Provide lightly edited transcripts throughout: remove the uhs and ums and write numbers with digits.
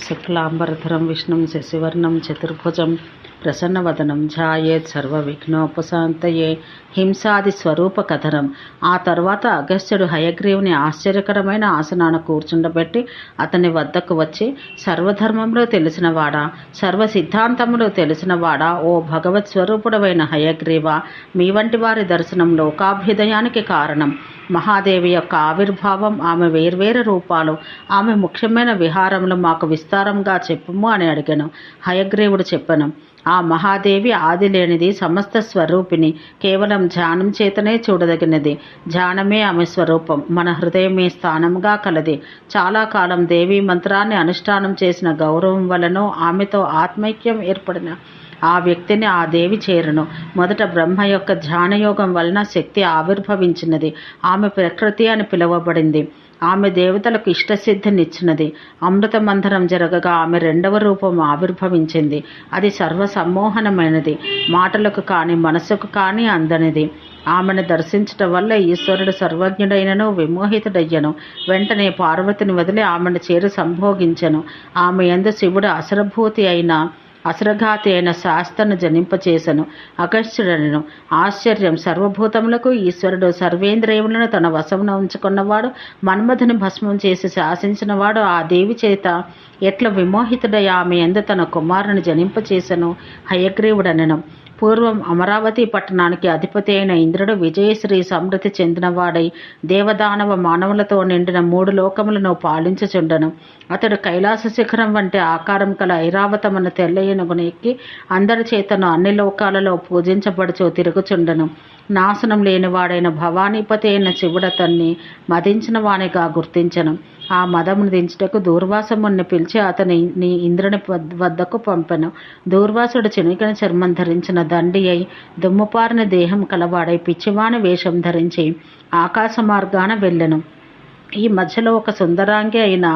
శుక్లాంబరధరం విష్ణుం శశివర్ణం చతుర్భుజం ప్రసన్నవదనం ధ్యాయేత్ సర్వవిఘ్నోపశాంతయే హింసాది స్వరూప కథనం. ఆ తర్వాత అగస్త్యుడు హయగ్రీవుని ఆశ్చర్యకరమైన ఆసనాన కూర్చుండబెట్టి అతని వద్దకు వచ్చి, సర్వధర్మంలో తెలిసినవాడా, సర్వ సిద్ధాంతములో తెలిసినవాడా, ఓ భగవత్ స్వరూపుడమైన హయగ్రీవ, మీ వంటి వారి దర్శనం లోకాభ్యుదయానికి కారణం. మహాదేవి యొక్క ఆవిర్భావం, ఆమె వేర్వేరు రూపాలు, ఆమె ముఖ్యమైన విహారములు మాకు విస్తారంగా చెప్పుము అని అడిగాను. హయగ్రీవుడు చెప్పను, ఆ మహాదేవి ఆది లేనిది, సమస్త స్వరూపిణి, కేవలం ధ్యానం చేతనే చూడదగినది. ధ్యానమే ఆమె స్వరూపం, మన హృదయమే స్థానంగా కలది. చాలా కాలం దేవీ మంత్రాన్ని అనుష్ఠానం చేసిన గౌరవం వలన ఆమెతో ఆత్మైక్యం ఏర్పడిన ఆ వ్యక్తిని ఆ దేవి చేరును. మొదట బ్రహ్మ యొక్క ధ్యానయోగం వలన శక్తి ఆవిర్భవించినది. ఆమె ప్రకృతి అని పిలువబడింది. ఆమె దేవతలకు ఇష్టసిద్ధినిచ్చినది. అమృతమంథనం జరగగా ఆమె రెండవ రూపం ఆవిర్భవించింది. అది సర్వసమ్మోహనమైనది, మాటలకు కానీ మనసుకు కానీ అందనిది. ఆమెను దర్శించటం వల్ల ఈశ్వరుడు సర్వజ్ఞుడైనను విమోహితుడయ్యను. వెంటనే పార్వతిని వదిలి ఆమెను చేరి సంభోగించెను. ఆమె యందు శివుడు అసురఘాతి అయిన శాస్త్రను జనింపచేసెను. అగస్త్యుడనెను, ఆశ్చర్యం! సర్వభూతములకు ఈశ్వరుడు, సర్వేంద్రియములను తన వశమున ఉంచుకున్నవాడు, మన్మధుని భస్మం చేసి శాసించినవాడు ఆ దేవి చేత ఎట్ల విమోహితుడై ఆమె యందు తన కుమారుని జనింపచేసెను. హయగ్రీవుడనెను, పూర్వం అమరావతి పట్టణానికి అధిపతి అయిన ఇంద్రుడు విజయశ్రీ సమృద్ధి చెందినవాడై దేవదానవ మానవులతో నిండిన 3 లోకములను పాలించుచుండెను. అతడు కైలాస శిఖరం వంటి ఆకారం కల ఐరావతమున తెల్ల ఏనుగును ఎక్కి అందరి చేతను అన్ని లోకాలలో పూజించబడుచు తిరుగుచుండెను. నాశనం లేనివాడైన భవానీపతి అయిన శివుడతన్ని మదించిన వానిగా గుర్తించెను. ఆ మదమును దించుటకు దూర్వాసముని పిలిచి అతని ఇంద్రుని వద్దకు పంపెను. దూర్వాసుడు చినిగిన చర్మం ధరించిన దండి అయి దుమ్ముపారిన దేహం కలవాడై పిచ్చివాని వేషం ధరించి ఆకాశ మార్గాన వెళ్ళెను. ఈ మధ్యలో ఒక సుందరాంగి అయిన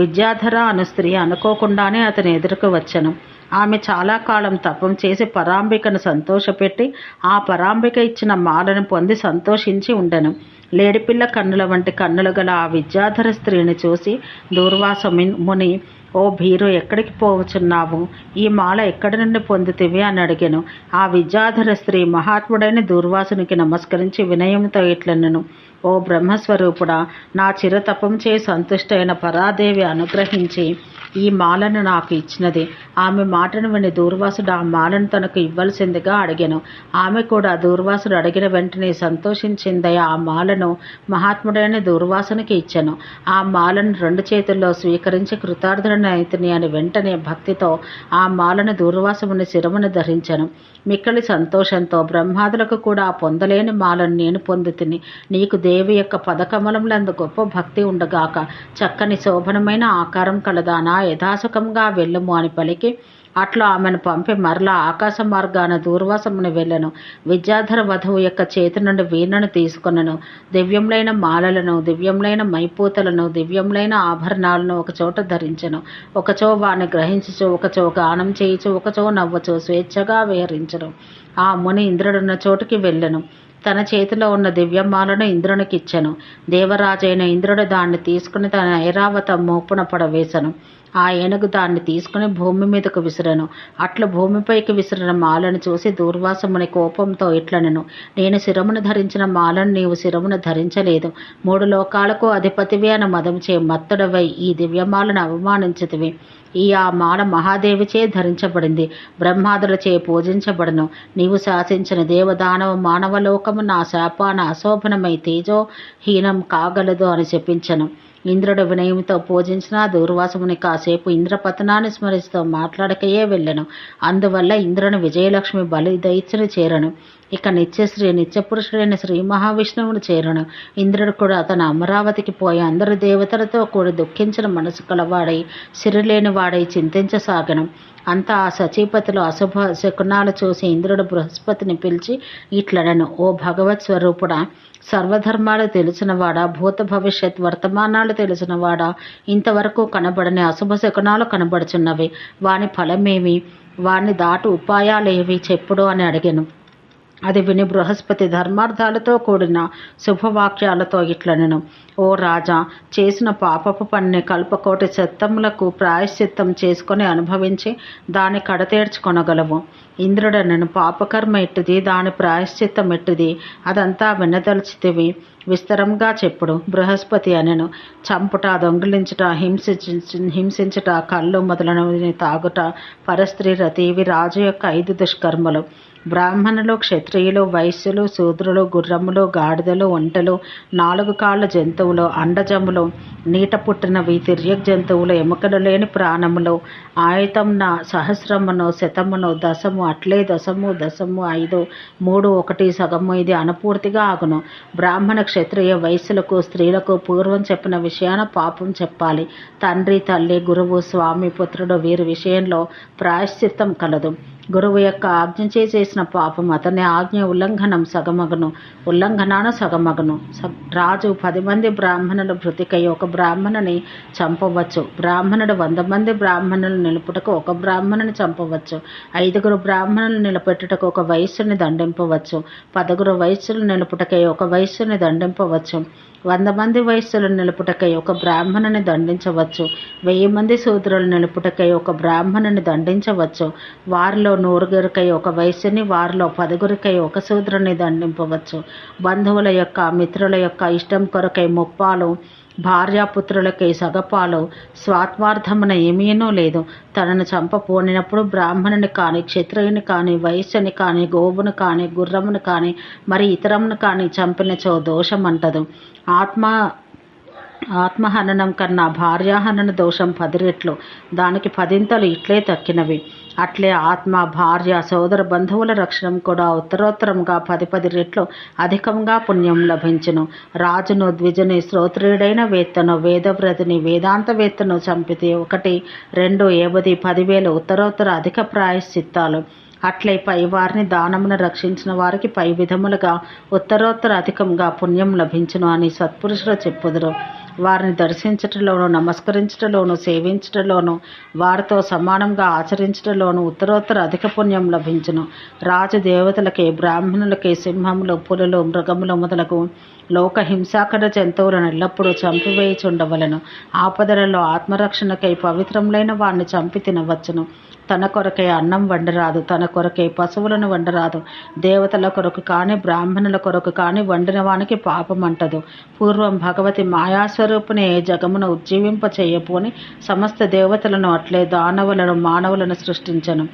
విద్యాధర అను స్త్రీ అనుకోకుండానే అతని ఎదురుకు వచ్చెను. ఆమె చాలా కాలం తపం చేసి పరాంబికను సంతోషపెట్టి ఆ పరాంబిక ఇచ్చిన మాలను పొంది సంతోషించి ఉండెను. లేడిపిల్ల కన్నుల వంటి కన్నులు గల ఆ విద్యాధర స్త్రీని చూసి దూర్వాస ముని, ఓ భీరు, ఎక్కడికి పోవచున్నావు? ఈ మాల ఎక్కడి నుండి పొందితివి అని అడిగాను. ఆ విద్యాధర స్త్రీ మహాత్ముడైన దూర్వాసునికి నమస్కరించి వినయంతో ఇట్లనెను, ఓ బ్రహ్మస్వరూపుడా, నా చిరతపం చే సంతుష్టైన పరాదేవి అనుగ్రహించి ఈ మాలను నాకు ఇచ్చినది. ఆమె మాటను విని దూర్వాసుడు ఆ మాలను తనకు ఇవ్వవలసిందిగా అడిగాను. ఆమె కూడా దూర్వాసుడు అడిగిన వెంటనే సంతోషించిందయ ఆ మాలను మహాత్ముడైన దూర్వాసునికి ఇచ్చాను. ఆ మాలను 2 చేతుల్లో స్వీకరించి కృతార్థుడనైతిని అని వెంటనే భక్తితో ఆ మాలను దూర్వాసముని శిరమును ధరించను. మిక్కలి సంతోషంతో, బ్రహ్మాదులకు కూడా పొందలేని మాలను నేను పొందితిని. నీకు దేవి యొక్క పదకమలములందు గొప్ప భక్తి ఉండగాక, చక్కని శోభనమైన ఆకారం కలదానా, యథాసుఖంగా వెళ్ళము అని పలికి అట్లా ఆమెను పంపి మరలా ఆకాశ మార్గాన దూర్వాసముని వెళ్ళను. విద్యాధర వధువు యొక్క చేతి నుండి వీణను తీసుకొనను. దివ్యములైన మాలలను, దివ్యములైన మైపూతలను, దివ్యములైన ఆభరణాలను ఒకచోట ధరించను. ఒకచో వాని గ్రహించుచు, ఒకచో గానం చేయుచు, ఒకచో నవ్వుచు స్వేచ్ఛగా విహరించను. ఆ ముని ఇంద్రుడున్న చోటుకి వెళ్ళెను. తన చేతిలో ఉన్న దివ్యమాలను ఇంద్రునికి ఇచ్చెను. దేవరాజైన ఇంద్రుడు దాన్ని తీసుకుని తన ఐరావత మోపున పడవేశను. ఆ ఏనుగు దాన్ని తీసుకుని భూమి మీదకు విసిరెను. అట్లు భూమిపైకి విసిరిన మాలను చూసి దూర్వాసముని కోపంతో ఇట్లనెను, నేను శిరమును ధరించిన మాలను నీవు శిరమును ధరించలేదు. 3 లోకాలకు అధిపతివి అని మదముచే మత్తుడవై ఈ దివ్యమాలను అవమానించితివి. ఆ మాల మహాదేవిచే ధరించబడింది, బ్రహ్మాదులచే పూజించబడను. నీవు శాసించిన దేవదానవ మానవలోకము నా శాపాన అశోభనమై తేజోహీనం కాగలదు అని చెప్పించను. ఇంద్రుడు వినయంతో పూజించిన దూర్వాసముని కాసేపు ఇంద్రపతనాన్ని స్మరిస్తూ మాట్లాడకయే వెళ్ళను. అందువల్ల ఇంద్రుని విజయలక్ష్మి బలిదైత్యుని చేరను. ఇక నిత్యపురుషుడైన శ్రీ మహావిష్ణువుని చేరను. ఇంద్రుడు కూడా తన అమరావతికి పోయి అందరు దేవతలతో కూడి దుఃఖించిన మనసు కలవాడై సిరిలేని వాడై చింతించసాగను. అంతా ఆ సచీపతిలో అశుభ శకునాలు చూసి ఇంద్రుడు బృహస్పతిని పిలిచి ఇట్లనను, ఓ భగవత్ స్వరూపుడా, సర్వధర్మాలు తెలిసినవాడా, భూత భవిష్యత్ వర్తమానాలు తెలిసినవాడా, ఇంతవరకు కనబడని అశుభ శకునాలు కనబడుచున్నవి. వాని ఫలమేమి? వాని దాటు ఉపాయాలేవి చెప్పుడు అని అడిగాను. అది విని బృహస్పతి ధర్మార్థాలతో కూడిన శుభవాక్యాలతో ఇట్లనెను: ఓ రాజా, చేసిన పాపపు పనిని కల్పకోటి శతములకు ప్రాయశ్చిత్తం చేసుకొని అనుభవించి దాన్ని కడతేర్చుకొనగలవు. ఇంద్రుడనెను: పాపకర్మ ఎట్టిది, దాని ప్రాయశ్చిత్తం ఎట్టిది, అదంతా వినదలిచితివి, విస్తరంగా చెప్పుడు. బృహస్పతి అనెను: చంపుట, దొంగిలించుట, హింసించుట, కళ్ళు మొదలైనవి తాగుట, పరస్త్రీ రతి, ఇవి రాజు యొక్క 5 దుష్కర్మలు. బ్రాహ్మణులు, క్షత్రియులు, వైశ్యులు, శూద్రులు, గుర్రములు, గాడిదలు, ఒంటెలు, 4 కాళ్ళ జంతువులు, అండజములు, నీట పుట్టినవి, తిర్యక్ జంతువులు, ఎముకలు లేని ప్రాణములు, ఆయుతమున, సహస్రమును, శతమును, దశము, అట్లే దశము, 5, 3, 1 సగము, ఇది అనుపూర్తిగా ఆగును. బ్రాహ్మణ, క్షత్రియ, వైశ్యులకు, స్త్రీలకు పూర్వం చెప్పిన విషయాన పాపం చెప్పాలి. తండ్రి, తల్లి, గురువు, స్వామి, పుత్రుడు, వీరి విషయంలో ప్రాయశ్చిత్తం కలదు. గురువు యొక్క ఆజ్ఞచే చేసిన పాపం అతని ఆజ్ఞ ఉల్లంఘనాన సగమగను. రాజు 10 మంది బ్రాహ్మణుల భృతికై ఒక బ్రాహ్మణుని చంపవచ్చు. బ్రాహ్మణుడు 100 మంది బ్రాహ్మణులు నిలుపుటకు ఒక బ్రాహ్మణుని చంపవచ్చు. 5 బ్రాహ్మణులు నిలబెట్టుటకు ఒక వైశ్యుని దండింపవచ్చు. 10 వైశ్యులు నిలుపుటకై ఒక వైశ్యుని దండింపవచ్చు. 100 మంది వైశ్యులను నిలుపుటకై ఒక బ్రాహ్మణుని దండించవచ్చు. 1000 మంది శూద్రులు నిలుపుటకై ఒక బ్రాహ్మణుని దండించవచ్చు. వారిలో 100 ఒక వైశ్యుని, వారిలో 10 ఒక శూద్రుని దండింపవచ్చు. బంధువుల యొక్క, మిత్రుల యొక్క ఇష్టం కొరకై ముప్పాలు, భార్యాపుత్రులకై సగపాలు, స్వాత్మార్థమున ఏమీనూ లేదు. తనను చంపపోనినప్పుడు బ్రాహ్మణుని కాని, క్షత్రియుని కాని, వైశ్యుని కాని, గోవును కాని, గుర్రమును కాని, మరి ఇతరమును కాని చంపినచో దోషమంటదు. ఆత్మహననం కన్నా భార్యాహనన దోషం 10 రెట్లు, దానికి 10 ఇట్లే తక్కినవి. అట్లే ఆత్మ, భార్య, సోదర బంధువుల రక్షణ కూడా ఉత్తరోత్తరంగా 10 రెట్లు అధికంగా పుణ్యం లభించును. రాజును, ద్విజుని, శ్రోత్రియుడైన వేత్తను, వేదవ్రతిని, వేదాంతవేత్తను చంపితే 1, 2, 50, 10,000 ఉత్తరోత్తర అధిక ప్రాయశ్చిత్తాలు. అట్లే పై వారిని దానమును రక్షించిన వారికి పై విధములుగా ఉత్తరోత్తర అధికంగా పుణ్యం లభించును అని సత్పురుషులు చెప్పుదురు. వారిని దర్శించటలోను, నమస్కరించటలోను, సేవించటలోను, వారితో సమానంగా ఆచరించటలోను ఉత్తరోత్తర అధిక పుణ్యం లభించును. రాజు దేవతలకి, బ్రాహ్మణులకి, సింహములు, పులులు, మృగములు మొదలగు లోక హింసాకర జంతువులను ఎల్లప్పుడూ చంపివేయుచుండవలను. ఆపదలలో ఆత్మరక్షణకై పవిత్రములైన వారిని చంపి తినవచ్చును. తన కొరకై అన్నం వండరాదు, తన కొరకై పశువులను వండరాదు. దేవతల కొరకు కాని, బ్రాహ్మణుల కొరకు కాని వండిన వానికి పాపం అంటదు. పూర్వం భగవతి మాయాస్వరూపుని జగమును ఉజ్జీవింప చేయపోని సమస్త దేవతలను, అట్లే దానవులను, మానవులను సృష్టించను.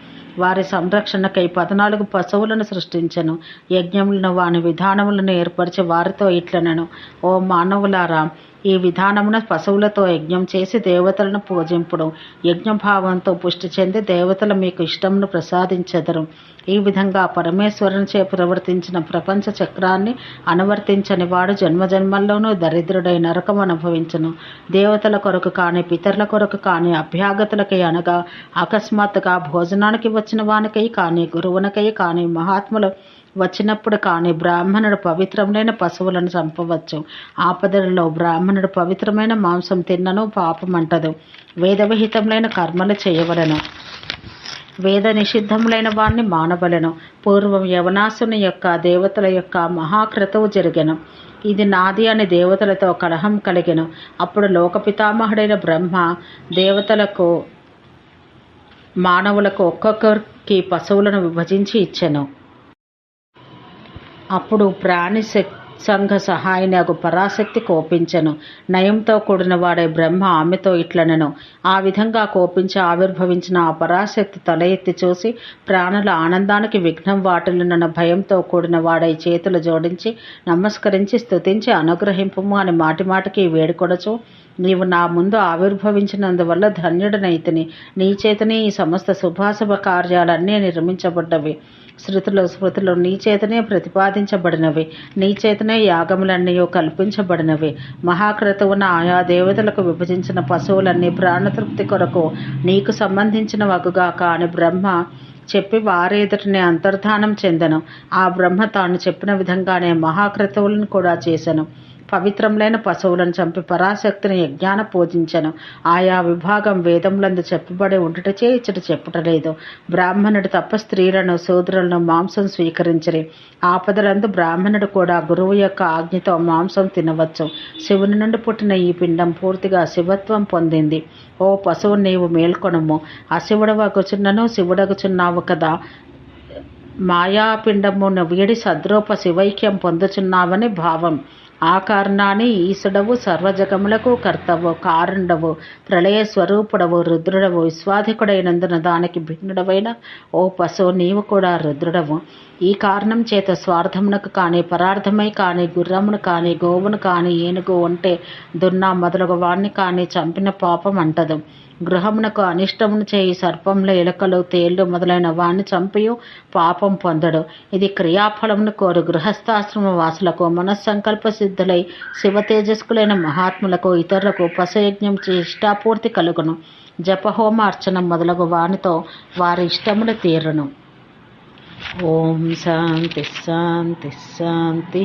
వారి సంరక్షణకై 14 పశువులను సృష్టించెను. యజ్ఞములను, వాని విధానములను ఏర్పరిచి వారితో ఇట్లనెను: ఓ మానవులారా, ఈ విధానమున పశువులతో యజ్ఞం చేసి దేవతలను పూజింపుడు. యజ్ఞభావంతో పుష్టి చెంది దేవతలు మీకు ఇష్టమును ప్రసాదించెదరు. ఈ విధంగా పరమేశ్వరునిచే ప్రవర్తించిన ప్రపంచ చక్రాన్ని అనువర్తించని వాడు జన్మజన్మల్లోనూ దరిద్రుడై నరకం అనుభవించును. దేవతల కొరకు కాని, పితరుల కొరకు కాని, అభ్యాగతులకై అనగా అకస్మాత్తుగా భోజనానికి వచ్చిన వానికై కాని, గురువునకై కాని, మహాత్ములు వచ్చినప్పుడు కాని బ్రాహ్మణుడు పవిత్రమైన పశువులను చంపవచ్చు. ఆపదలలో బ్రాహ్మణుడు పవిత్రమైన మాంసం తిన్నను పాపమంటదు. వేదవిహితములైన కర్మలు చేయవలను, వేద నిషిద్ధములైన వారిని మానవలను. పూర్వం యవనాసుని యొక్క, దేవతల యొక్క మహాక్రతువు జరిగెను. ఇది నాది అని దేవతలతో కలహం కలిగెను. అప్పుడు లోకపితామహుడైన బ్రహ్మ దేవతలకు, మానవులకు ఒక్కొక్కరికి పశువులను విభజించి ఇచ్చెను. అప్పుడు ప్రాణి సంఘ సహాయనగు పరాశక్తి కోపించెను. నయంతో కూడిన వాడే బ్రహ్మ ఆమెతో ఇట్లనెను: ఆ విధంగా కోపించి ఆవిర్భవించిన ఆ పరాశక్తి తల ఎత్తి చూసి, ప్రాణుల ఆనందానికి విఘ్నం వాటిల్లునన్న భయంతో కూడిన వాడై చేతులు జోడించి నమస్కరించి స్తుతించి అనుగ్రహింపుము అని మాటిమాటికి వేడుకొనచు, నీవు నా ముందు ఆవిర్భవించినందువల్ల ధన్యుడనైతిని. నీ చేతనే ఈ సమస్త శుభాశుభ కార్యాలన్నీ నిర్మించబడ్డవి. శృతులు, స్మృతులు నీ చేతనే ప్రతిపాదించబడినవి. నీ చేతనే యాగములన్నీ కల్పించబడినవి. మహాక్రతువున ఆయా దేవతలకు విభజించిన పశువులన్నీ ప్రాణతృప్తి కొరకు నీకు సంబంధించిన వగుగాక అని బ్రహ్మ చెప్పి వారి ఎదుటనే అంతర్ధానం చెందెను. ఆ బ్రహ్మ తాను చెప్పిన విధంగానే మహాక్రతువులను కూడా చేసెను. పవిత్రములైన పశువులను చంపి పరాశక్తిని యజ్ఞాన పూజించను. ఆయా విభాగం వేదములందు చెప్పబడి ఉండుటచే ఇచ్చట చెప్పుటలేదు. బ్రాహ్మణుడు తప్ప స్త్రీలను శూద్రులను మాంసం స్వీకరించరి. ఆపదలందు బ్రాహ్మణుడు కూడా గురువు యొక్క ఆజ్ఞతో మాంసం తినవచ్చు. శివుని నుండి పుట్టిన ఈ పిండం పూర్తిగా శివత్వం పొందింది. ఓ పశువు, నీవు మేల్కొనము. అశివుడవగుచున్నను శివుడగుచున్నావు కదా. మాయాపిండమును వీడి సద్రూప శివైక్యం పొందుచున్నావని భావం. ఆ కారణాన్ని ఈశుడవు, సర్వజగములకు కర్తవు, కారుండవు, ప్రళయ స్వరూపుడవు, రుద్రుడవు, విశ్వాధికుడైనందున దానికి భిన్నుడవైన ఓ పశువు, నీవు కూడా రుద్రుడవు. ఈ కారణం చేత స్వార్థమునకు కానీ, పరార్థమై కానీ, గుర్రమును కానీ, గోవును కానీ, ఏనుగు, ఒంటె, దున్న మొదలగు వాణ్ణి కానీ చంపిన పాపం అంటదు. గృహమునకు అనిష్టమును చేయి సర్పముల, ఎలుకలు, తేళ్లు మొదలైన వాణ్ణి చంపియు పాపం పొందడు. ఇది క్రియాఫలమును కోరు గృహస్థాశ్రమ వాసులకు, మనస్సంకల్ప సిద్ధులై శివ తేజస్కులైన మహాత్ములకు, ఇతరులకు పశుయజ్ఞం ఇష్టాపూర్తి కలుగును. జపహోమ అర్చన మొదలగు వానితో వారి ఇష్టములు తీరును. ఓం శాంతి శాంతి శాంతి.